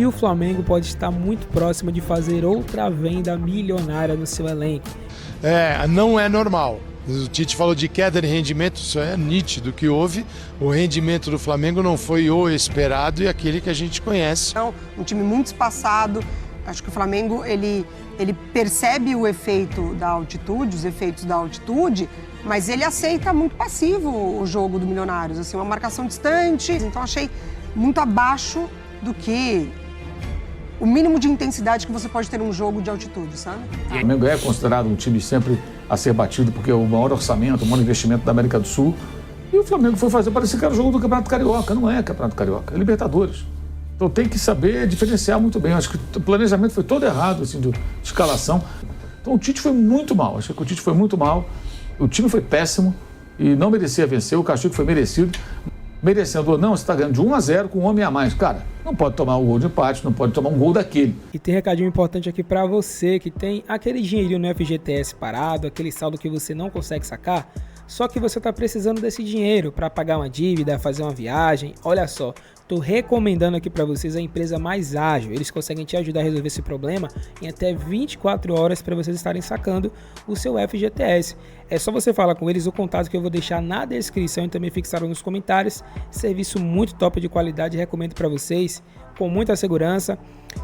e o Flamengo pode estar muito próximo de fazer outra venda milionária no seu elenco. Não é normal. O Tite falou de queda de rendimento, isso é nítido que houve. O rendimento do Flamengo não foi o esperado e aquele que a gente conhece. É um time muito espaçado. Acho que o Flamengo ele percebe o efeito da altitude, os efeitos da altitude, mas ele aceita muito passivo o jogo do Milionários, assim, uma marcação distante. Então achei muito abaixo do que o mínimo de intensidade que você pode ter num jogo de altitude, sabe? O Flamengo é considerado um time sempre a ser batido porque é o maior orçamento, o maior investimento da América do Sul. E o Flamengo foi fazer, parecia que era o jogo do Campeonato Carioca. Não é Campeonato Carioca, é Libertadores. Então tem que saber diferenciar muito bem. Acho que o planejamento foi todo errado, assim, de escalação. Então o Tite foi muito mal. Acho que o Tite foi muito mal. O time foi péssimo e não merecia vencer. O castigo foi merecido. Merecendo ou não, você está ganhando de 1-0 com um homem a mais. Cara, não pode tomar um gol de empate, não pode tomar um gol daquele. E tem recadinho importante aqui para você que tem aquele dinheirinho no FGTS parado, aquele saldo que você não consegue sacar, só que você está precisando desse dinheiro para pagar uma dívida, fazer uma viagem. Olha só, estou recomendando aqui para vocês a empresa Mais Ágil. Eles conseguem te ajudar a resolver esse problema em até 24 horas para vocês estarem sacando o seu FGTS. É só você falar com eles, o contato que eu vou deixar na descrição e também fixaram nos comentários. Serviço muito top de qualidade, recomendo para vocês, com muita segurança.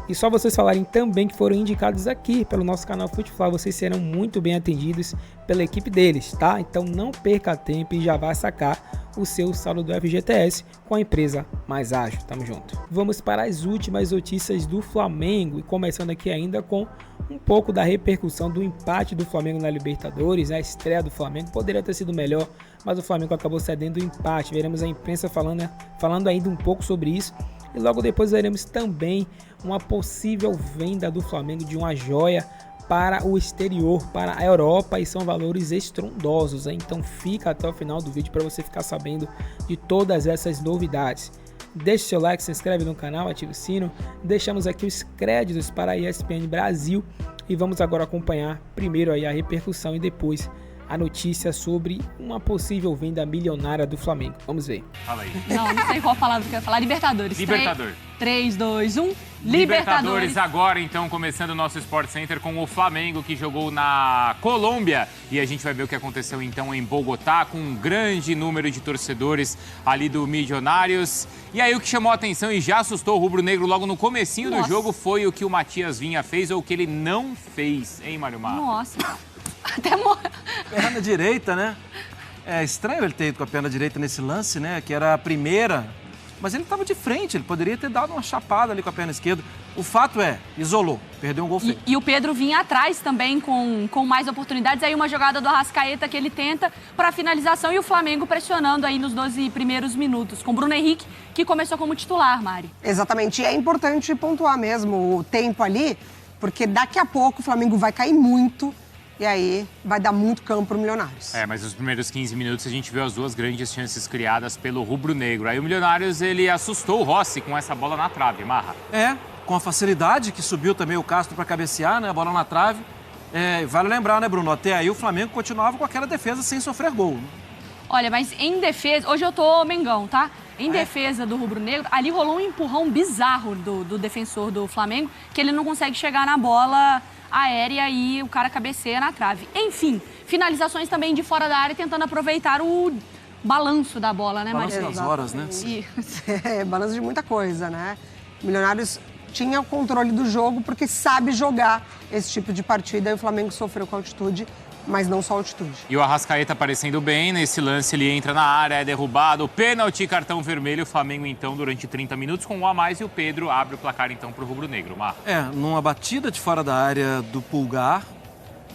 E só vocês falarem também que foram indicados aqui pelo nosso canal Futefly, vocês serão muito bem atendidos pela equipe deles, tá? Então não perca tempo e já vá sacar o seu saldo do FGTS com a empresa Mais Ágil. Tamo junto. Vamos para as últimas notícias do Flamengo e começando aqui ainda com um pouco da repercussão do empate do Flamengo na Libertadores. A estreia do Flamengo poderia ter sido melhor, mas o Flamengo acabou cedendo o empate. Veremos a imprensa falando ainda um pouco sobre isso. E logo depois veremos também uma possível venda do Flamengo de uma joia para o exterior, para a Europa, e são valores estrondosos, hein? Então fica até o final do vídeo para você ficar sabendo de todas essas novidades. Deixe seu like, se inscreve no canal, ative o sino. Deixamos aqui os créditos para a ESPN Brasil e vamos agora acompanhar primeiro aí a repercussão e depois a notícia sobre uma possível venda milionária do Flamengo. Vamos ver. Fala aí. Não sei qual palavra que eu ia falar. Libertadores. Libertadores. 3, 2, 1. Libertadores agora, então, começando o nosso Sport Center com o Flamengo, que jogou na Colômbia. E a gente vai ver o que aconteceu, então, em Bogotá, com um grande número de torcedores ali do Milionários. E aí o que chamou a atenção e já assustou o rubro-negro logo no comecinho do jogo foi o que o Matias Vinha fez ou o que ele não fez, hein, Mário Marra? Nossa. Até morreu. Perna direita, né? É estranho ele ter ido com a perna direita nesse lance, né? Que era a primeira. Mas ele estava de frente, ele poderia ter dado uma chapada ali com a perna esquerda. O fato é, isolou, perdeu um gol feio. E o Pedro vinha atrás também com mais oportunidades. Aí uma jogada do Arrascaeta que ele tenta para finalização e o Flamengo pressionando aí nos 12 primeiros minutos. Com Bruno Henrique, que começou como titular, Mari. Exatamente, e é importante pontuar mesmo o tempo ali, porque daqui a pouco o Flamengo vai cair muito. E aí vai dar muito campo para o Milionários. Mas nos primeiros 15 minutos a gente viu as duas grandes chances criadas pelo rubro-negro. Aí o Milionários, ele assustou o Rossi com essa bola na trave, Marra. Com a facilidade que subiu também o Castro para cabecear, né? A bola na trave. Vale lembrar, né, Bruno? Até aí o Flamengo continuava com aquela defesa sem sofrer gol. Né? Olha, mas em defesa... Hoje eu tô Mengão, tá? Em defesa do rubro-negro, ali rolou um empurrão bizarro do defensor do Flamengo, que ele não consegue chegar na bola aérea e o cara cabeceia na trave. Enfim, finalizações também de fora da área, tentando aproveitar o balanço da bola, né, Maria? Balanço das horas, né? Balanço de muita coisa, né? O Milionários tinha o controle do jogo porque sabe jogar esse tipo de partida e o Flamengo sofreu com a altitude, mas não só a altitude. E o Arrascaeta aparecendo bem, nesse lance ele entra na área, é derrubado, pênalti, cartão vermelho, o Flamengo então durante 30 minutos com um a mais e o Pedro abre o placar então pro rubro-negro, Marra. Numa batida de fora da área do Pulgar,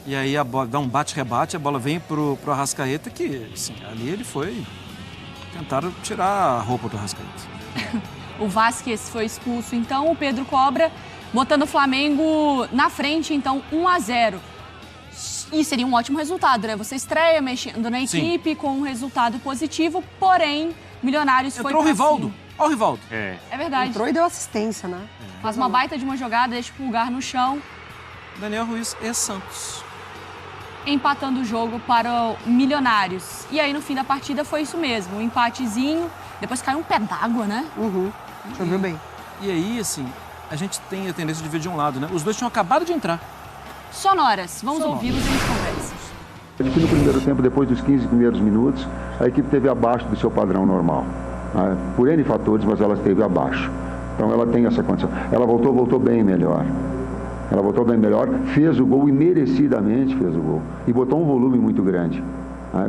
e aí a bola dá um bate-rebate, a bola vem pro Arrascaeta, que assim, ali ele foi... Tentaram tirar a roupa do Arrascaeta. O Vasquez foi expulso, então o Pedro cobra, botando o Flamengo na frente, então 1-0. E seria um ótimo resultado, né? Você estreia mexendo na equipe com um resultado positivo, porém, Milionários foi... Entrou o Rivaldo. Olha o Rivaldo. É verdade. Entrou e deu assistência, né? Faz uma baita de uma jogada, deixa o Pulgar no chão. Daniel Ruiz e Santos. Empatando o jogo para o Milionários. E aí, no fim da partida, foi isso mesmo. Um empatezinho, depois caiu um pé d'água, né? Choveu bem. E aí, assim, a gente tem a tendência de ver de um lado, né? Os dois tinham acabado de entrar. Sonoras, vamos ouvi-los e a gente conversa. Aqui no primeiro tempo, depois dos 15 primeiros minutos, a equipe esteve abaixo do seu padrão normal. Né? Por N fatores, mas ela esteve abaixo. Então ela tem essa condição. Ela voltou bem melhor. Ela voltou bem melhor, fez o gol e merecidamente fez o gol. E botou um volume muito grande.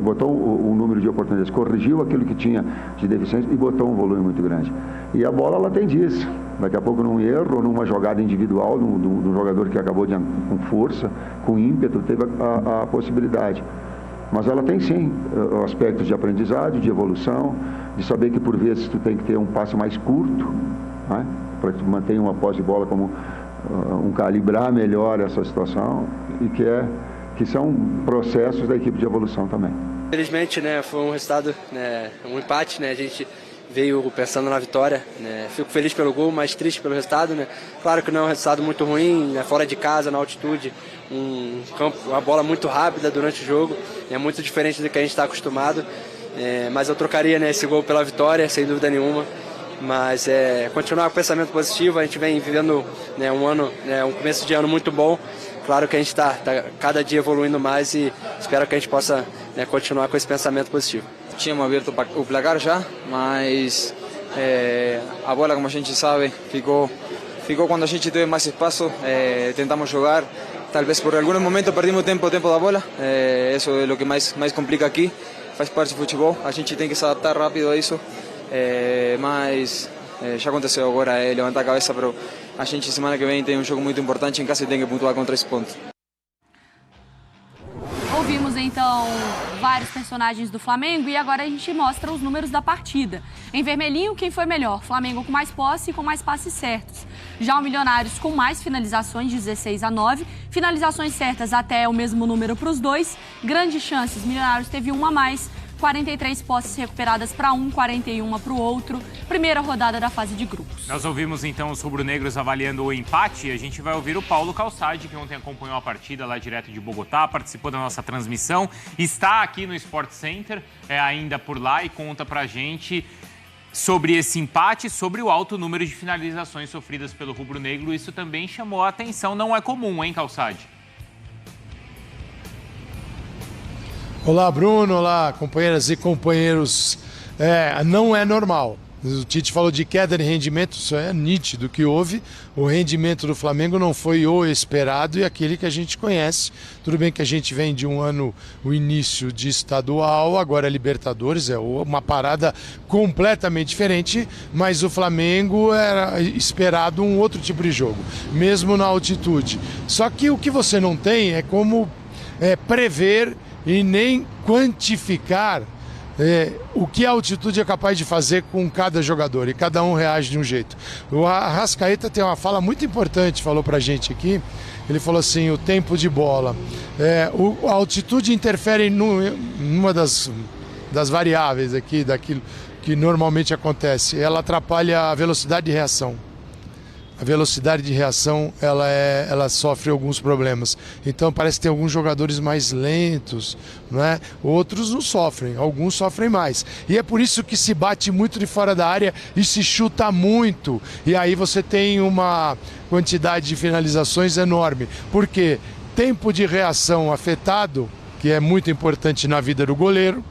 Botou o número de oportunidades, corrigiu aquilo que tinha de deficiência e botou um volume muito grande. E a bola, ela tem disso. Daqui a pouco, num erro, numa jogada individual do jogador que acabou com força, com ímpeto, teve a possibilidade. Mas ela tem, sim, aspectos de aprendizado, de evolução, de saber que, por vezes, tu tem que ter um passe mais curto, né, para que tu mantenha uma posse de bola como calibrar melhor essa situação e que são processos da equipe de evolução também. Infelizmente, né, foi um resultado, né, um empate, né, a gente veio pensando na vitória, né, fico feliz pelo gol, mas triste pelo resultado, né, claro que não é um resultado muito ruim, né, fora de casa, na altitude, uma bola muito rápida durante o jogo, é muito diferente do que a gente está acostumado, mas eu trocaria, né, esse gol pela vitória, sem dúvida nenhuma. Mas continuar com o pensamento positivo, a gente vem vivendo, né, um começo de ano muito bom. Claro que a gente está cada dia evoluindo mais e espero que a gente possa, né, continuar com esse pensamento positivo. Tínhamos aberto o placar já, mas a bola, como a gente sabe, ficou quando a gente teve mais espaço, tentamos jogar. Talvez por alguns momentos perdimos o tempo da bola, isso é o que mais complica aqui, faz parte do futebol, a gente tem que se adaptar rápido a isso. Mas já aconteceu agora, levantar a cabeça, para a gente semana que vem tem um jogo muito importante em casa e tem que pontuar com 3 pontos. Ouvimos então vários personagens do Flamengo e agora a gente mostra os números da partida. Em vermelhinho, quem foi melhor? Flamengo com mais posse e com mais passes certos. Já o Milionários com mais finalizações, 16-9. Finalizações certas até o mesmo número para os dois. Grandes chances, Milionários teve uma a mais. 43 posses recuperadas para um, 41 para o outro. Primeira rodada da fase de grupos. Nós ouvimos então os rubro-negros avaliando o empate. A gente vai ouvir o Paulo Calçade, que ontem acompanhou a partida lá direto de Bogotá, participou da nossa transmissão, está aqui no Sport Center, ainda por lá, e conta pra gente sobre esse empate, sobre o alto número de finalizações sofridas pelo rubro-negro. Isso também chamou a atenção, não é comum, hein, Calçade? Olá, Bruno. Olá, companheiras e companheiros. Não é normal. O Tite falou de queda de rendimento, isso é nítido que houve. O rendimento do Flamengo não foi o esperado e aquele que a gente conhece. Tudo bem que a gente vem de um ano, o início de estadual, agora Libertadores, é uma parada completamente diferente, mas o Flamengo era esperado um outro tipo de jogo, mesmo na altitude. Só que o que você não tem é como prever e nem quantificar o que a altitude é capaz de fazer com cada jogador, e cada um reage de um jeito. O Arrascaeta tem uma fala muito importante, falou pra gente aqui. Ele falou assim: o tempo de bola, a altitude interfere numa das variáveis aqui, daquilo que normalmente acontece. Ela atrapalha a velocidade de reação. A velocidade de reação, ela sofre alguns problemas. Então parece que tem alguns jogadores mais lentos, não é? Outros não sofrem, alguns sofrem mais. E é por isso que se bate muito de fora da área e se chuta muito. E aí você tem uma quantidade de finalizações enorme. Por quê? Tempo de reação afetado, que é muito importante na vida do goleiro.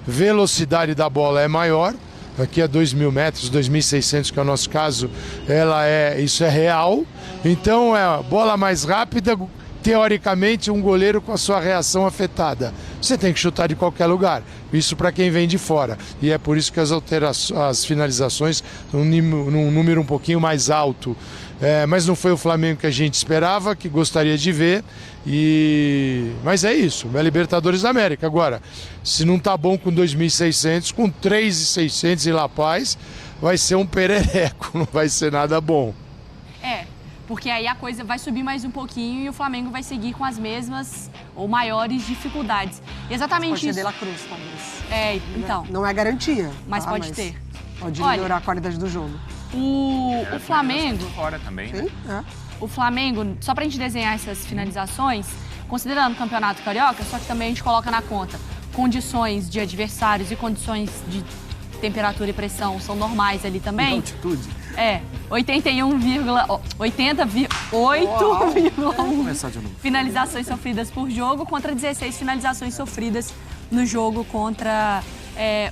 Velocidade da bola é maior. Aqui a 2.000 metros, 2.600, que é o nosso caso, isso é real. Então, bola mais rápida, teoricamente, um goleiro com a sua reação afetada. Você tem que chutar de qualquer lugar. Isso para quem vem de fora. E é por isso que as finalizações são num número um pouquinho mais alto. Mas não foi o Flamengo que a gente esperava, que gostaria de ver. Mas é isso, é Libertadores da América. Agora, se não tá bom com 2.600, com 3.600 em La Paz, vai ser um perereco, não vai ser nada bom. Porque aí a coisa vai subir mais um pouquinho e o Flamengo vai seguir com as mesmas ou maiores dificuldades. Exatamente pode isso. Pode ser De La Cruz, talvez. Então. Não é garantia. Mas pode ter. Pode melhorar a qualidade do jogo. O Flamengo... Fora também, né? Sim, O Flamengo, só pra gente desenhar essas finalizações, considerando o Campeonato Carioca, só que também a gente coloca na conta condições de adversários e condições de temperatura e pressão são normais ali também. E altitude? 80,8,1 finalizações sofridas por jogo contra 16 finalizações sofridas no jogo contra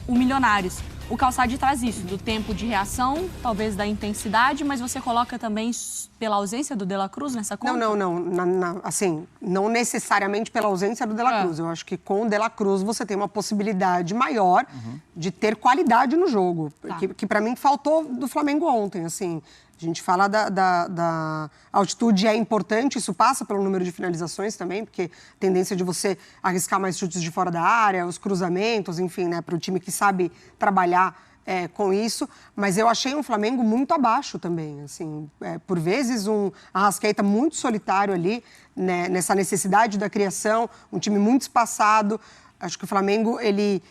o Milionários. O Calçade traz isso, do tempo de reação, talvez da intensidade, mas você coloca também pela ausência do De La Cruz nessa conta? Não. Assim, não necessariamente pela ausência do De La Cruz. Eu acho que com o De La Cruz você tem uma possibilidade maior de ter qualidade no jogo. Tá. Que para mim faltou do Flamengo ontem, assim. A gente fala da altitude é importante, isso passa pelo número de finalizações também, porque a tendência de você arriscar mais chutes de fora da área, os cruzamentos, enfim, né, para o time que sabe trabalhar com isso. Mas eu achei um Flamengo muito abaixo também, assim, por vezes um Arrascaeta muito solitário ali, né, nessa necessidade da criação, um time muito espaçado. Acho que o Flamengo, ele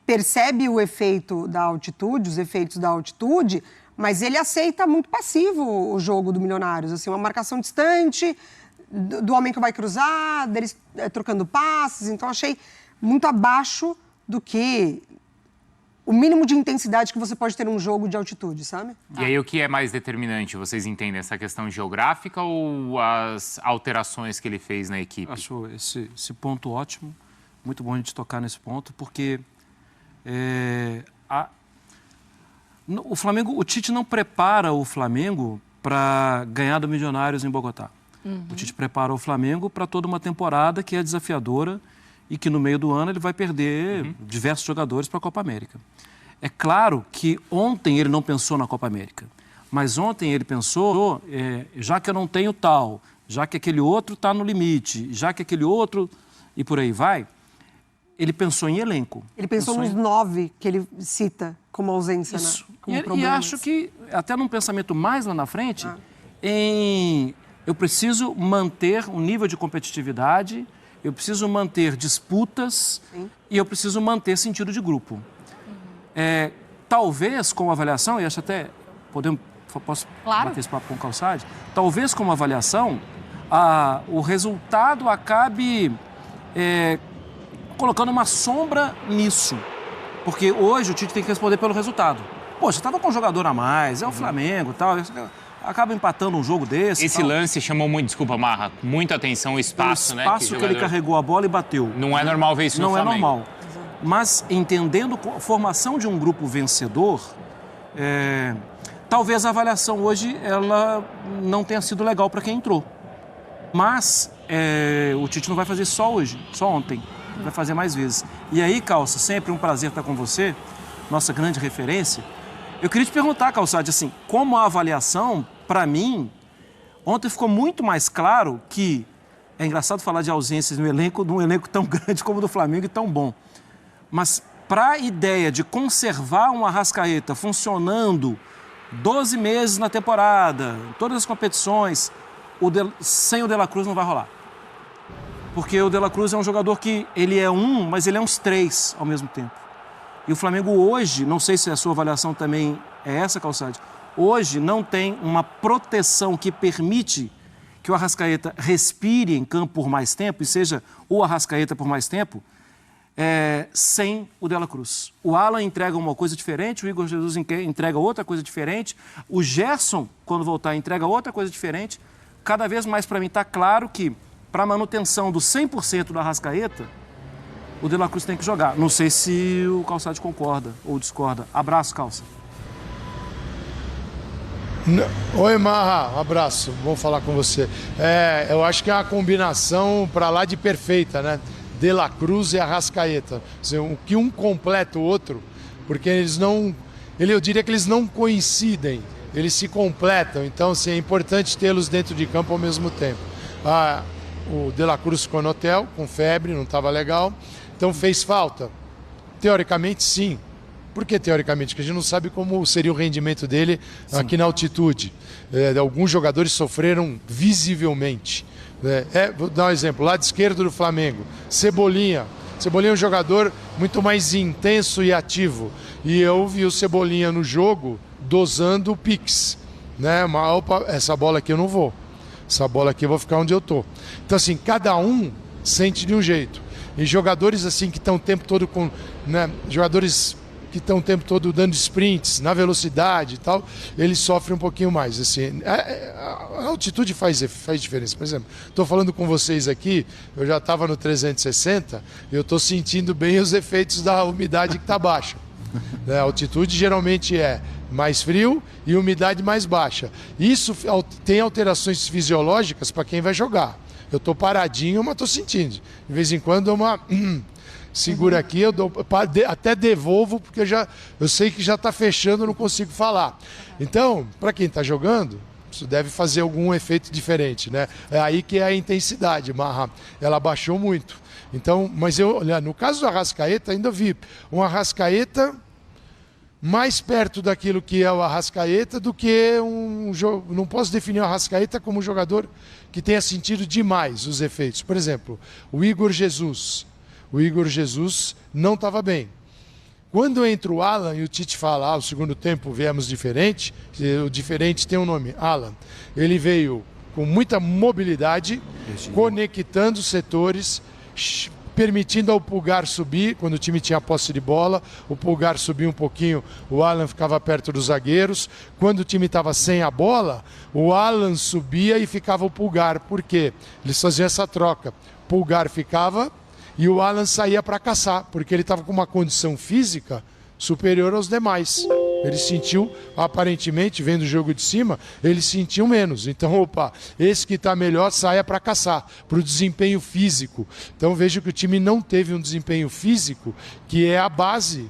percebe o efeito da altitude, os efeitos da altitude, mas ele aceita muito passivo o jogo do Milionários, assim, uma marcação distante do homem que vai cruzar, deles trocando passes, então achei muito abaixo do que o mínimo de intensidade que você pode ter num jogo de altitude, sabe? E aí o que é mais determinante, vocês entendem, essa questão geográfica ou as alterações que ele fez na equipe? Acho esse ponto ótimo, muito bom a gente tocar nesse ponto, porque o Flamengo, o Tite não prepara o Flamengo para ganhar do Milionários em Bogotá. O Tite prepara o Flamengo para toda uma temporada que é desafiadora e que no meio do ano ele vai perder diversos jogadores para a Copa América. É claro que ontem ele não pensou na Copa América, mas ontem ele pensou, já que eu não tenho tal, já que aquele outro está no limite, já que aquele outro e por aí vai, ele pensou em elenco. Ele pensou nos 9 que ele cita como ausência, isso. Né? Como e acho que, até num pensamento mais lá na frente, eu preciso manter um nível de competitividade, eu preciso manter disputas e eu preciso manter sentido de grupo. Talvez com avaliação, e acho até, posso bater esse papo com o Calçade, talvez com uma avaliação, o resultado acabe colocando uma sombra nisso. Porque hoje o Tite tem que responder pelo resultado. Poxa, estava com um jogador a mais, é o Flamengo e tal, acaba empatando um jogo desse. Esse lance chamou muito, desculpa, Marra, muita atenção, o espaço, né? O espaço que ele carregou a bola e bateu. Não é normal ver isso no Flamengo. Não é normal. Mas entendendo a formação de um grupo vencedor, talvez a avaliação hoje ela não tenha sido legal para quem entrou. Mas o Tite não vai fazer só hoje, só ontem. Vai fazer mais vezes. E aí, Calça, sempre um prazer estar com você, nossa grande referência. Eu queria te perguntar, Calçade, assim, como a avaliação, para mim, ontem ficou muito mais claro que é engraçado falar de ausências no elenco, de um elenco tão grande como o do Flamengo e tão bom. Mas para a ideia de conservar um Arrascaeta funcionando 12 meses na temporada, em todas as competições, sem o De La Cruz não vai rolar. Porque o De La Cruz é um jogador que ele é mas ele é uns 3 ao mesmo tempo. E o Flamengo hoje, não sei se a sua avaliação também é essa, Calçade, hoje não tem uma proteção que permite que o Arrascaeta respire em campo por mais tempo, e seja o Arrascaeta por mais tempo, sem o De La Cruz. O Alan entrega uma coisa diferente, o Igor Jesus entrega outra coisa diferente, o Gerson, quando voltar, entrega outra coisa diferente. Cada vez mais para mim está claro que para a manutenção do 100% do Arrascaeta, o De La Cruz tem que jogar. Não sei se o Calçade concorda ou discorda. Abraço, Calça. Oi, Marra. Abraço. Bom falar com você. Eu acho que é uma combinação para lá de perfeita, né? De La Cruz e Arrascaeta. Que um completa o outro, porque eles não... eu diria que eles não coincidem, eles se completam. Então, assim, é importante tê-los dentro de campo ao mesmo tempo. O De La Cruz ficou no hotel, com febre, não estava legal. Então fez falta? Teoricamente, sim. Por que teoricamente? Porque a gente não sabe como seria o rendimento dele aqui na altitude. Alguns jogadores sofreram visivelmente. Vou dar um exemplo. Lado esquerdo do Flamengo, Cebolinha. Cebolinha é um jogador muito mais intenso e ativo. E eu vi o Cebolinha no jogo dosando o Pix. Mas, opa, essa bola aqui eu não vou. Essa bola aqui eu vou ficar onde eu estou. Então, assim, cada um sente de um jeito. E jogadores assim que estão o tempo todo com... jogadores que estão o tempo todo dando sprints na velocidade e tal, eles sofrem um pouquinho mais. Assim, a altitude faz diferença. Por exemplo, estou falando com vocês aqui, eu já estava no 360 e eu estou sentindo bem os efeitos da umidade que está baixa. A altitude geralmente é mais frio e umidade mais baixa. Isso tem alterações fisiológicas para quem vai jogar. Eu estou paradinho, mas estou sentindo. De vez em quando dou uma... segura aqui, eu até devolvo, porque eu sei que já está fechando, não consigo falar. Então, para quem está jogando, isso deve fazer algum efeito diferente, né? É aí que é a intensidade, ela baixou muito. Então, mas no caso do Arrascaeta, ainda vi um Arrascaeta mais perto daquilo que é o Arrascaeta do que um jogo. Não posso definir o Arrascaeta como um jogador que tenha sentido demais os efeitos. Por exemplo, o Igor Jesus. O Igor Jesus não estava bem. Quando entra o Alan e o Tite fala, o segundo tempo viemos diferente, o diferente tem um nome, Alan. Ele veio com muita mobilidade, conectando os setores, permitindo ao Pulgar subir, quando o time tinha posse de bola, o Pulgar subia um pouquinho, o Alan ficava perto dos zagueiros. Quando o time estava sem a bola, o Alan subia e ficava o Pulgar. Por quê? Eles faziam essa troca. Pulgar ficava e o Alan saía para caçar, porque ele estava com uma condição física superior aos demais. Ele sentiu, aparentemente, vendo o jogo de cima, ele sentiu menos. Então, esse que está melhor saia para caçar, para o desempenho físico. Então, vejo que o time não teve um desempenho físico, que é a base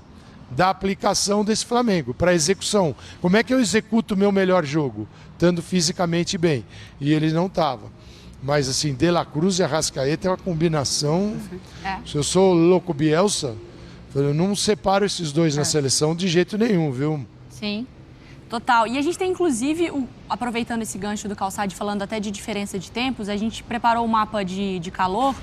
da aplicação desse Flamengo, para execução. Como é que eu executo o meu melhor jogo? Estando fisicamente bem. E ele não estava. Mas, assim, De La Cruz e Arrascaeta é uma combinação. Se eu sou louco Bielsa, eu não separo esses dois na seleção de jeito nenhum, viu? Sim, total. E a gente tem, inclusive, aproveitando esse gancho do Calçade, falando até de diferença de tempos, a gente preparou um mapa de calor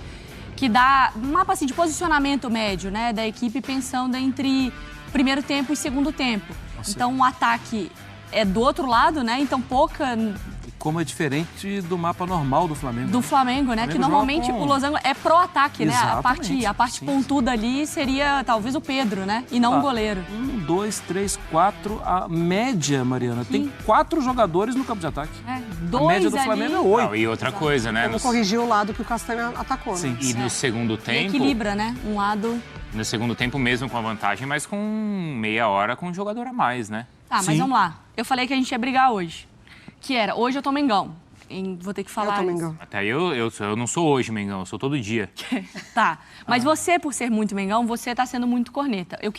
que dá um mapa assim, de posicionamento médio, né, da equipe, pensando entre primeiro tempo e segundo tempo. Então, o ataque é do outro lado, né? Então, pouca... Como é diferente do mapa normal do Flamengo. Do Flamengo, né? Que normalmente o losango é pro-ataque, né? A parte pontuda ali seria talvez o Pedro, né? E não o goleiro. 1, 2, 3, 4. A média, Mariana, tem 4 jogadores no campo de ataque. A média do Flamengo é 8. E outra coisa, né? Vamos corrigir o lado que o Castanho atacou. Sim. Né? E no segundo tempo... E equilibra, né? Um lado... No segundo tempo mesmo com a vantagem, mas com meia hora com um jogador a mais, né? Tá, mas vamos lá. Eu falei que a gente ia brigar hoje. Que era, hoje eu tô Mengão. Vou ter que falar. Eu tô Mengão. Até eu não sou hoje Mengão, eu sou todo dia. Tá, mas você, por ser muito Mengão, você tá sendo muito corneta. O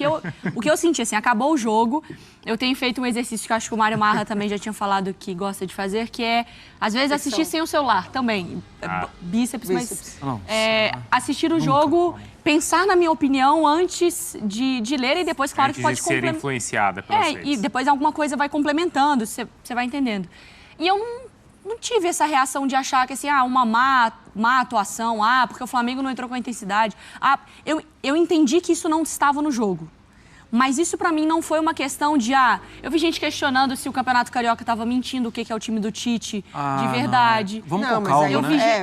que eu senti, assim, acabou o jogo, eu tenho feito um exercício que eu acho que o Mário Marra também já tinha falado que gosta de fazer, que é, às vezes, assistir sem o celular também. Bíceps, mas... assistir o jogo, pensar na minha opinião antes de ler e depois, claro, que pode ser influenciada pelos redes. E depois alguma coisa vai complementando, você vai entendendo. E eu não tive essa reação de achar que, assim, uma má atuação, porque o Flamengo não entrou com a intensidade. Eu entendi que isso não estava no jogo. Mas isso, pra mim, não foi uma questão de, eu vi gente questionando se o Campeonato Carioca estava mentindo o que é o time do Tite de verdade. Vamos com calma, né?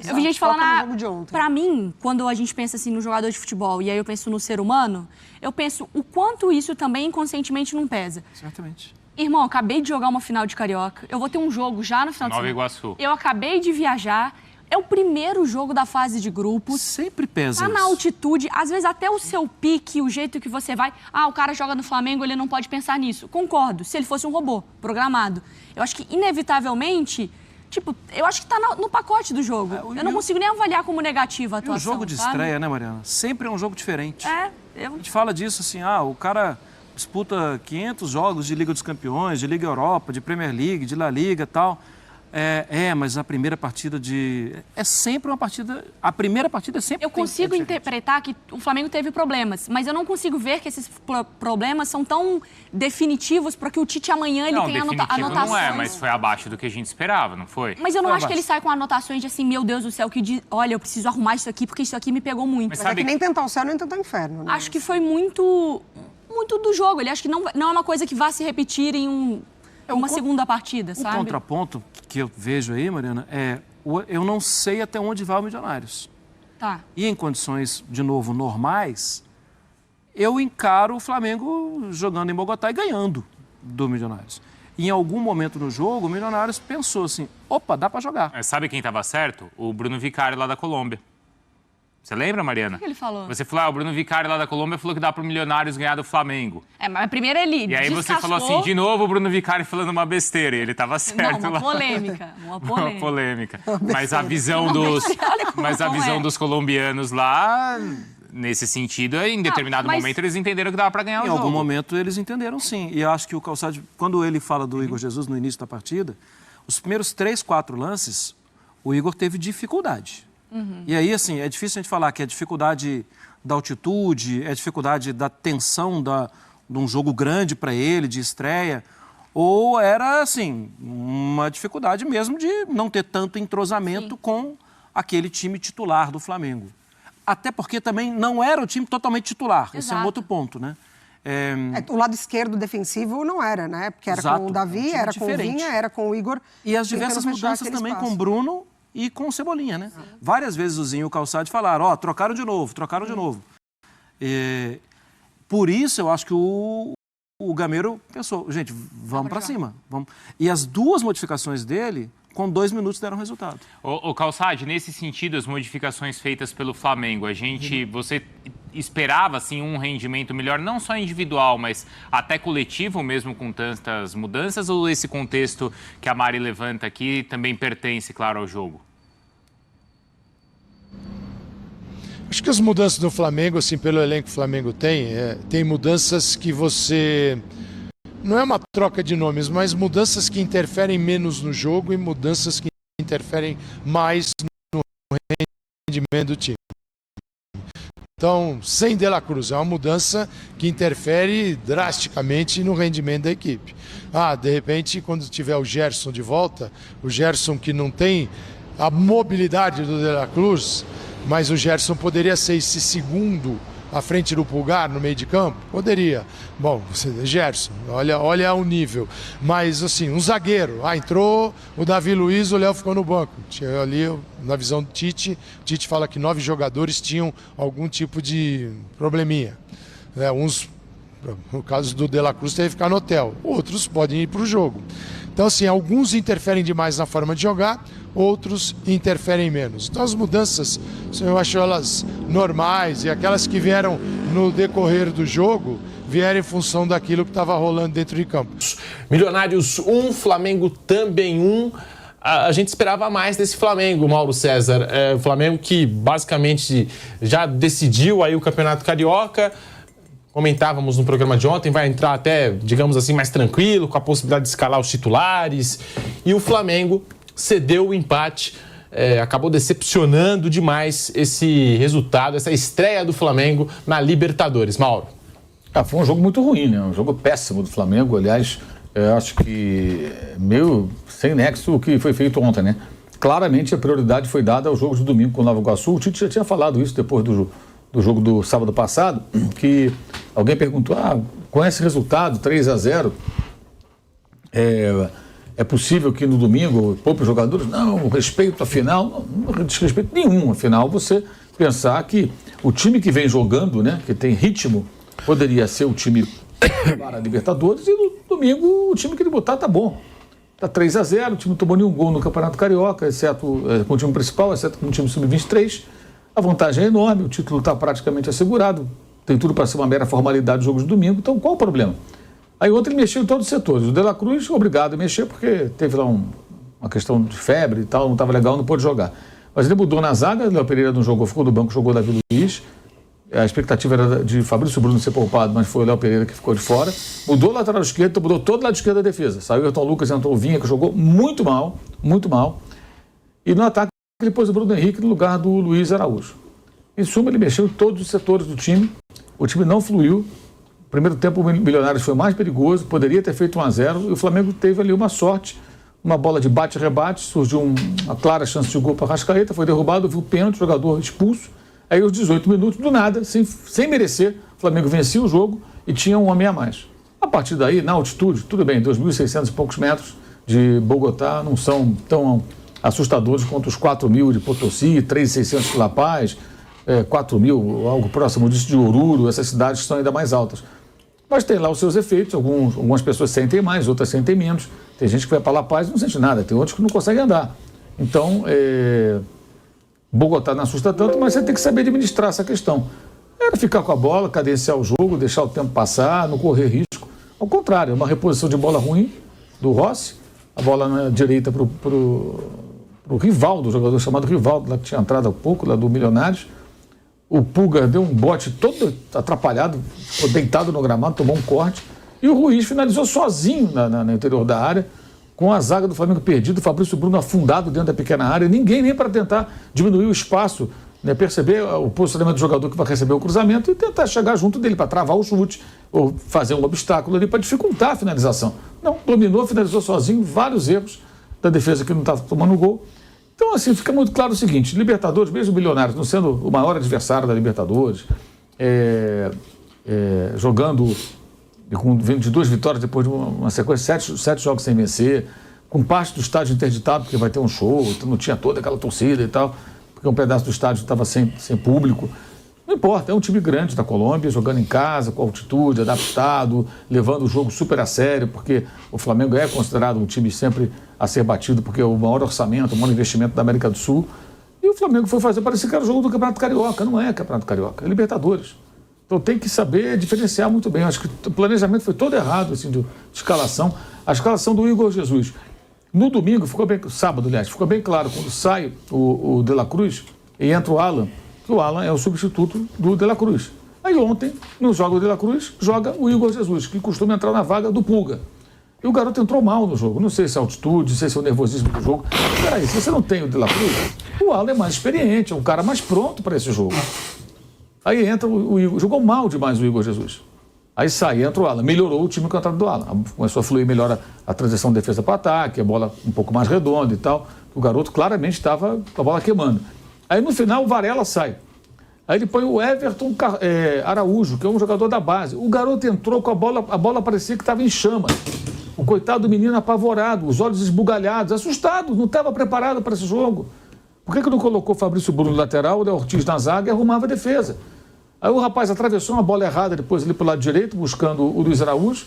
Eu vi gente falando, pra mim, quando a gente pensa assim no jogador de futebol, e aí eu penso no ser humano, eu penso o quanto isso também inconscientemente não pesa. Certamente. Irmão, eu acabei de jogar uma final de Carioca. Eu vou ter um jogo já no final de semana. Nova Iguaçu. Eu acabei de viajar. É o primeiro jogo da fase de grupos. Sempre pesa Tá na altitude. Às vezes até o seu pique, o jeito que você vai... o cara joga no Flamengo, ele não pode pensar nisso. Concordo. Se ele fosse um robô programado. Eu acho que, inevitavelmente... eu acho que tá no pacote do jogo. Eu não consigo nem avaliar como negativa a atuação. E o jogo de estreia, né, Mariana? sempre é um jogo diferente. A gente fala disso assim, o cara... disputa 500 jogos de Liga dos Campeões, de Liga Europa, de Premier League, de La Liga e tal. Mas a primeira partida é sempre uma partida... A primeira partida é sempre... Eu consigo interpretar que o Flamengo teve problemas, mas eu não consigo ver que esses problemas são tão definitivos para que o Tite amanhã ele tenha anotações. Não mas foi abaixo do que a gente esperava, não foi? Mas eu não acho que ele sai com anotações de assim, meu Deus do céu, que diz, olha, eu preciso arrumar isso aqui porque isso aqui me pegou muito. Mas é que nem tentar o céu, nem tentar o inferno. Né? Acho que foi muito do jogo. Ele acho que não é uma coisa que vá se repetir em uma segunda partida, sabe? O contraponto que eu vejo aí, Mariana, eu não sei até onde vai o Milionários. Tá. E em condições, de novo, normais, eu encaro o Flamengo jogando em Bogotá e ganhando do Milionários. Em algum momento no jogo, o Milionários pensou assim, opa, dá para jogar. Sabe quem estava certo? O Bruno Vicário lá da Colômbia. Você lembra, Mariana? O que ele falou? Você falou, o Bruno Vicário lá da Colômbia falou que dá para o Milionários ganhar do Flamengo. Mas primeiro ele E aí descascou... você falou assim, de novo o Bruno Vicário falando uma besteira, e ele estava certo Não, lá. Uma polêmica. Mas a visão dos colombianos lá, nesse sentido, em determinado momento eles entenderam que dava para ganhar o jogo. Em algum momento eles entenderam, sim. E acho que o Calçade, quando ele fala do Igor Jesus no início da partida, os primeiros 3, 4 lances, o Igor teve dificuldade. E aí, assim, é difícil a gente falar que é dificuldade da altitude, é dificuldade da tensão de um jogo grande para ele, de estreia, ou era, assim, uma dificuldade mesmo de não ter tanto entrosamento com aquele time titular do Flamengo. Até porque também não era o time totalmente titular. Esse é um outro ponto, né? O lado esquerdo defensivo não era, né? Porque era com o Davi, era com o Vinha, era com o Igor. E as diversas mudanças também com o Bruno e com o Cebolinha, né? Várias vezes o Zinho e o Calçade falaram, trocaram de novo. Por isso eu acho que o Gameiro pensou, gente, vamos para cima. Vamos. E as 2 modificações dele, com 2 minutos deram resultado. O Calçade, nesse sentido, as modificações feitas pelo Flamengo, você esperava assim um rendimento melhor, não só individual, mas até coletivo mesmo com tantas mudanças, ou esse contexto que a Mari levanta aqui também pertence, claro, ao jogo? Acho que as mudanças do Flamengo, assim, pelo elenco que o Flamengo tem mudanças que você... Não é uma troca de nomes, mas mudanças que interferem menos no jogo e mudanças que interferem mais no rendimento do time. Então, sem De La Cruz, é uma mudança que interfere drasticamente no rendimento da equipe. De repente, quando tiver o Gerson de volta, o Gerson que não tem a mobilidade do De La Cruz, mas o Gerson poderia ser esse segundo à frente do Pulgar no meio de campo? Poderia. Bom, Gerson, olha o nível. Mas, assim, um zagueiro. Entrou o Davi Luiz, o Léo ficou no banco. Tinha ali, na visão do Tite, o Tite fala que 9 jogadores tinham algum tipo de probleminha. No caso do De La Cruz, teve que ficar no hotel. Outros podem ir para o jogo. Então, assim, alguns interferem demais na forma de jogar, outros interferem menos. Então, as mudanças, eu acho elas normais, e aquelas que vieram no decorrer do jogo, vieram em função daquilo que estava rolando dentro de campo. Milionários 1, Flamengo também 1. A gente esperava mais desse Flamengo, Mauro César. O Flamengo que basicamente já decidiu aí o Campeonato Carioca. Comentávamos no programa de ontem, vai entrar até, digamos assim, mais tranquilo, com a possibilidade de escalar os titulares. E o Flamengo cedeu o empate, acabou decepcionando demais esse resultado, essa estreia do Flamengo na Libertadores. Mauro. Foi um jogo muito ruim, né? Um jogo péssimo do Flamengo. Aliás, eu acho que meio sem nexo o que foi feito ontem, né? Claramente a prioridade foi dada ao jogo de domingo com o Nova Iguaçu. O Tite já tinha falado isso depois do jogo do sábado passado, que alguém perguntou, com esse resultado, 3-0, é possível que no domingo poupe os jogadores? Não, respeito à final, não desrespeito nenhum. Afinal, você pensar que o time que vem jogando, né, que tem ritmo, poderia ser o time para a Libertadores, e no domingo o time que ele botar tá bom. Tá 3-0, o time não tomou nenhum gol no Campeonato Carioca, exceto com o time principal, exceto com o time sub-23. A vantagem é enorme, o título está praticamente assegurado, tem tudo para ser uma mera formalidade do jogo de domingo, então qual o problema? Aí ontem ele mexeu em todos os setores. O De La Cruz, obrigado a mexer, porque teve lá uma questão de febre e tal, não estava legal, não pôde jogar. Mas ele mudou na zaga, o Léo Pereira não jogou, ficou no banco, jogou Davi Luiz. A expectativa era de Fabrício Bruno ser poupado, mas foi o Léo Pereira que ficou de fora. Mudou o lateral esquerdo, então mudou todo o lado esquerdo da defesa. Saiu o Ayrton Lucas, entrou o Vinha, que jogou muito mal, muito mal. E no ataque ele pôs o Bruno Henrique no lugar do Luiz Araújo. Em suma, ele mexeu em todos os setores do time. O time não fluiu. No primeiro tempo, o Milionários foi mais perigoso, poderia ter feito 1-0, e o Flamengo teve ali uma sorte, uma bola de bate-rebate, surgiu uma clara chance de gol para Arrascaeta, foi derrubado, viu o pênalti, o jogador expulso. Aí, aos 18 minutos, do nada, sem merecer, o Flamengo vencia o jogo e tinha um homem a mais. A partir daí, na altitude, tudo bem, 2.600 e poucos metros de Bogotá não são tão assustadores quanto os 4.000 de Potosí, 3.600 de La Paz, 4 mil, algo próximo disso, de Oruro, essas cidades que são ainda mais altas. Mas tem lá os seus efeitos, algumas pessoas sentem mais, outras sentem menos. Tem gente que vai para La Paz e não sente nada, tem outros que não conseguem andar. Então, Bogotá não assusta tanto, mas você tem que saber administrar essa questão. Era ficar com a bola, cadenciar o jogo, deixar o tempo passar, não correr risco. Ao contrário, é uma reposição de bola ruim do Rossi, a bola na direita para o Rivaldo, o jogador chamado Rivaldo, lá que tinha entrado há pouco, lá do Milionários. O Pulga deu um bote todo atrapalhado, ficou deitado no gramado, tomou um corte. E o Ruiz finalizou sozinho no interior da área, com a zaga do Flamengo perdida, o Fabrício Bruno afundado dentro da pequena área, ninguém nem para tentar diminuir o espaço, né, perceber o posicionamento do jogador que vai receber o cruzamento e tentar chegar junto dele para travar o chute ou fazer um obstáculo ali para dificultar a finalização. Não, dominou, finalizou sozinho, vários erros da defesa que não estava tomando gol. Então, assim, fica muito claro o seguinte, Libertadores, mesmo Milionários, não sendo o maior adversário da Libertadores, jogando de 2 vitórias depois de uma sequência, 7 jogos sem vencer, com parte do estádio interditado, porque vai ter um show, então não tinha toda aquela torcida e tal, porque um pedaço do estádio estava sem público. Não importa, é um time grande da Colômbia, jogando em casa, com altitude, adaptado, levando o jogo super a sério, porque o Flamengo é considerado um time sempre a ser batido, porque é o maior orçamento, o maior investimento da América do Sul. E o Flamengo foi fazer, parecia que era o jogo do Campeonato Carioca. Não é Campeonato Carioca, é Libertadores. Então tem que saber diferenciar muito bem. Acho que o planejamento foi todo errado, assim, de escalação. A escalação do Igor Jesus. No domingo, sábado, aliás, ficou bem claro, quando sai o De La Cruz e entra o Alan, que o Alan é o substituto do De La Cruz. Aí ontem, não joga o De La Cruz, joga o Igor Jesus, que costuma entrar na vaga do Pulga. E o garoto entrou mal no jogo. Não sei se é a altitude, não sei se é o nervosismo do jogo. Peraí, se você não tem o De La Cruz, o Alan é mais experiente, é um cara mais pronto para esse jogo. Aí entra o Igor, jogou mal demais o Igor Jesus. Aí sai, entra o Alan, melhorou o time contrato do Alan. Começou a fluir melhor a transição de defesa para ataque, a bola um pouco mais redonda e tal. O garoto claramente estava com a bola queimando. Aí no final o Varela sai. Aí ele põe o Everton Araújo, que é um jogador da base. O garoto entrou com a bola parecia que estava em chamas. O coitado do menino apavorado, os olhos esbugalhados, assustado, não estava preparado para esse jogo. Por que não colocou o Fabrício Bruno no lateral, o Léo Ortiz na zaga e arrumava a defesa? Aí o rapaz atravessou uma bola errada depois ali para o lado direito, buscando o Luiz Araújo.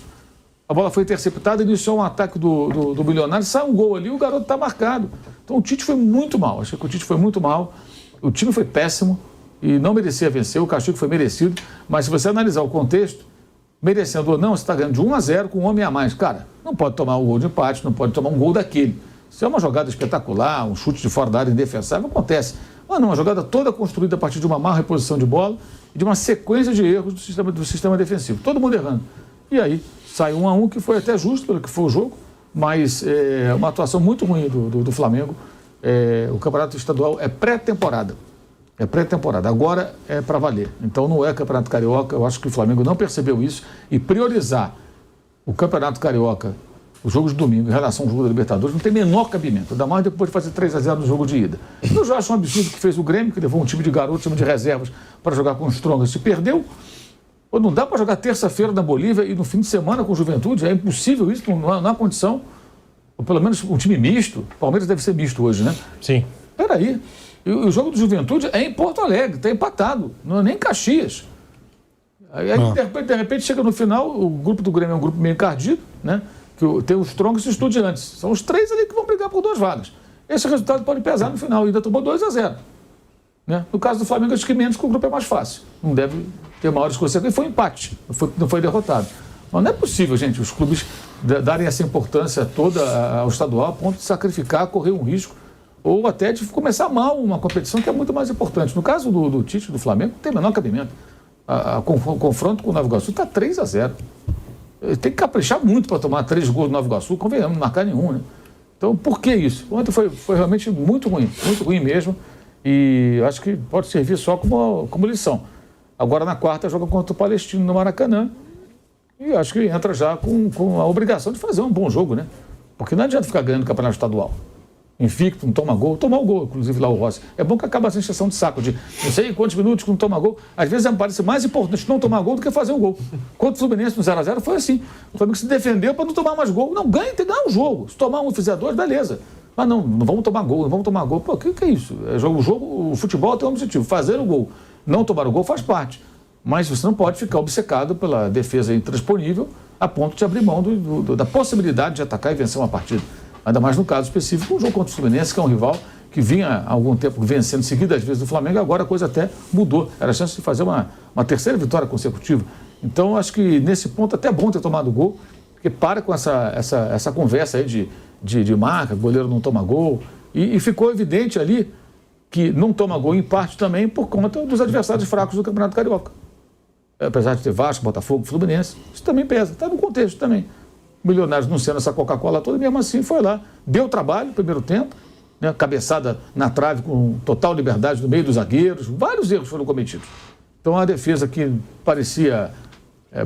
A bola foi interceptada, iniciou um ataque do Milionário, sai um gol ali, o garoto está marcado. Então o Tite foi muito mal, achei que o Tite foi muito mal. O time foi péssimo e não merecia vencer, o castigo foi merecido. Mas se você analisar o contexto, merecendo ou não, você está ganhando de 1-0 com um homem a mais. Cara, não pode tomar um gol de empate, não pode tomar um gol daquele. Se é uma jogada espetacular, um chute de fora da área indefensável, acontece. Mas não, uma jogada toda construída a partir de uma má reposição de bola e de uma sequência de erros do sistema defensivo. Todo mundo errando. E aí sai 1-1, que foi até justo pelo que foi o jogo, mas uma atuação muito ruim do Flamengo. O campeonato estadual é pré-temporada. É pré-temporada. Agora é para valer. Então não é campeonato carioca. Eu acho que o Flamengo não percebeu isso e priorizar o campeonato carioca, os jogos de domingo, em relação ao jogo da Libertadores, não tem menor cabimento. Ainda mais depois de fazer 3-0 no jogo de ida. Eu já acho um absurdo que fez o Grêmio, que levou um time de garotos, time de reservas, para jogar com o Strongest. Se perdeu, ou não dá para jogar terça-feira na Bolívia e no fim de semana com o Juventude. É impossível isso, não há condição. Ou pelo menos um time misto. O Palmeiras deve ser misto hoje, né? Sim. Peraí. O jogo do Juventude é em Porto Alegre, está empatado. Não é nem em Caxias. Aí de repente, chega no final, o grupo do Grêmio é um grupo meio encardido, né? Que tem os Strongest e os Estudiantes. São os 3 ali que vão brigar por 2 vagas. Esse resultado pode pesar no final. Ainda tomou 2-0. Né? No caso do Flamengo, acho que menos, que o grupo é mais fácil. Não deve ter maiores consequências. E foi um empate, não foi derrotado. Mas não é possível, gente, os clubes darem essa importância toda ao estadual a ponto de sacrificar, correr um risco, ou até de começar mal uma competição que é muito mais importante. No caso do Tite, do Flamengo, não tem o menor cabimento. O confronto com o Nova Iguaçu está 3-0. Tem que caprichar muito para tomar 3 gols no Nova Iguaçu, convenhamos, não marcar nenhum, né? Então, por que isso? Ontem foi realmente muito ruim mesmo, e acho que pode servir só como lição. Agora, na quarta, joga contra o Palestino no Maracanã, e acho que entra já com a obrigação de fazer um bom jogo, né? Porque não adianta ficar ganhando o campeonato estadual. Invicto, não toma gol, tomar o gol, inclusive lá o Rossi. É bom que acaba a sensação de saco, de não sei quantos minutos que não toma gol. Às vezes parece mais importante não tomar gol do que fazer um gol. Contra o Fluminense no 0-0 foi assim. O Flamengo se defendeu para não tomar mais gol. Não, tem que ganhar um jogo. Se tomar um e fizer 2, beleza. Mas não vamos tomar gol, não vamos tomar gol. Pô, o que é isso? O futebol tem um objetivo, fazer o gol. Não tomar o gol faz parte, mas você não pode ficar obcecado pela defesa intransponível a ponto de abrir mão da possibilidade de atacar e vencer uma partida. Ainda mais no caso específico, o jogo contra o Fluminense, que é um rival que vinha há algum tempo vencendo seguidas vezes do Flamengo, agora a coisa até mudou. Era a chance de fazer uma terceira vitória consecutiva. Então, acho que nesse ponto até é bom ter tomado o gol, porque para com essa conversa aí de marca, o goleiro não toma gol. E ficou evidente ali que não toma gol em parte também por conta dos adversários fracos do Campeonato Carioca. Apesar de ter Vasco, Botafogo, Fluminense, isso também pesa, está no contexto também. Milionários não sendo essa Coca-Cola toda, mesmo assim foi lá, deu trabalho no primeiro tempo, né, cabeçada na trave com total liberdade no meio dos zagueiros, vários erros foram cometidos. Então a defesa que parecia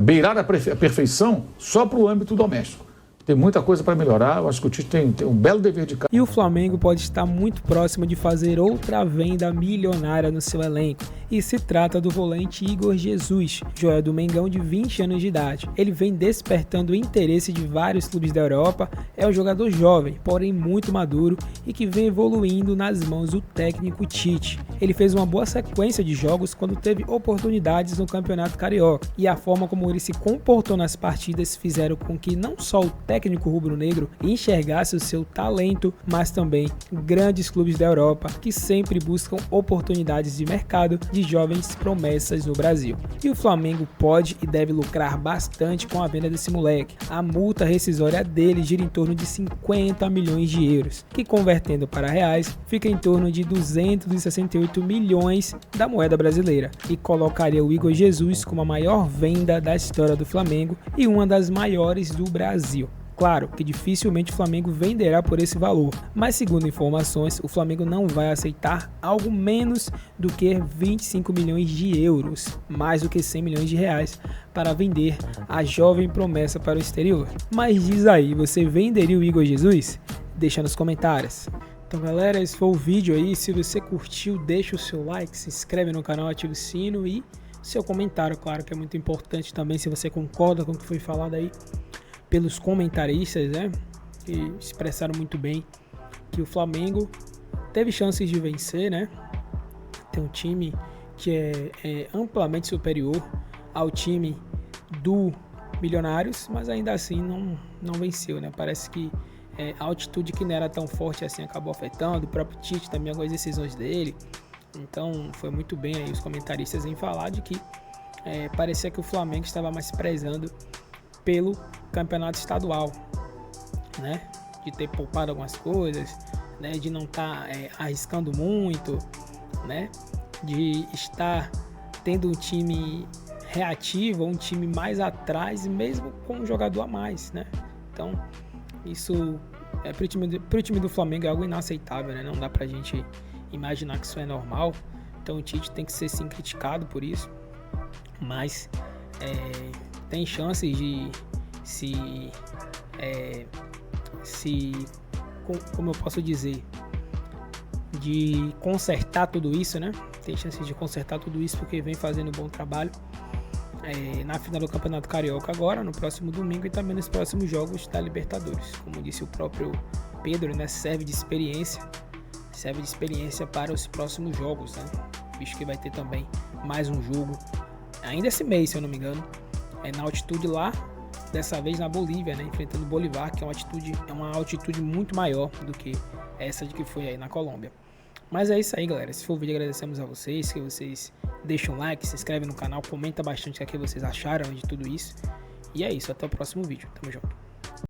beirar a perfeição só para o âmbito doméstico. Tem muita coisa para melhorar, eu acho que o Tite tem um belo dever de casa. E o Flamengo pode estar muito próximo de fazer outra venda milionária no seu elenco. E se trata do volante Igor Jesus, joia do Mengão de 20 anos de idade. Ele vem despertando o interesse de vários clubes da Europa, é um jogador jovem, porém muito maduro e que vem evoluindo nas mãos do técnico Tite. Ele fez uma boa sequência de jogos quando teve oportunidades no Campeonato Carioca, e a forma como ele se comportou nas partidas fizeram com que não só o técnico rubro-negro enxergasse o seu talento, mas também grandes clubes da Europa que sempre buscam oportunidades de mercado de jovens promessas no Brasil. E o Flamengo pode e deve lucrar bastante com a venda desse moleque. A multa rescisória dele gira em torno de 50 milhões de euros, que convertendo para reais fica em torno de 268 milhões da moeda brasileira, e colocaria o Igor Jesus como a maior venda da história do Flamengo e uma das maiores do Brasil. Claro que dificilmente o Flamengo venderá por esse valor, mas segundo informações, o Flamengo não vai aceitar algo menos do que 25 milhões de euros, mais do que 100 milhões de reais, para vender a jovem promessa para o exterior. Mas diz aí, você venderia o Igor Jesus? Deixa nos comentários. Então galera, esse foi o vídeo aí. Se você curtiu, deixa o seu like, se inscreve no canal, ativa o sino e seu comentário, claro que é muito importante também, se você concorda com o que foi falado aí pelos comentaristas, né, que expressaram muito bem que o Flamengo teve chances de vencer, né, tem um time que é amplamente superior ao time do Milionários, mas ainda assim não venceu, né, parece que a altitude que não era tão forte assim acabou afetando, o próprio Tite também, algumas decisões dele, então foi muito bem aí os comentaristas em falar de que parecia que o Flamengo estava mais prezando pelo campeonato estadual, né, de ter poupado algumas coisas, né, de não estar arriscando muito, né, de estar tendo um time reativo, um time mais atrás, mesmo com um jogador a mais, né, então isso pro time do Flamengo é algo inaceitável, né, não dá pra gente imaginar que isso é normal, então o Tite tem que ser sim criticado por isso, mas tem chances de como eu posso dizer, de consertar tudo isso, né? Tem chances de consertar tudo isso porque vem fazendo um bom trabalho na final do Campeonato Carioca agora, no próximo domingo, e também nos próximos jogos da Libertadores. Como disse o próprio Pedro, né? Serve de experiência para os próximos jogos, né? Visto que vai ter também mais um jogo ainda esse mês, se eu não me engano, na altitude lá, dessa vez na Bolívia, né, enfrentando o Bolívar, que é uma altitude muito maior do que essa de que foi aí na Colômbia. Mas é isso aí, galera. Se for o vídeo, agradecemos a vocês, que vocês deixem um like, se inscrevem no canal, comenta bastante o que vocês acharam de tudo isso. E é isso, até o próximo vídeo. Tamo junto.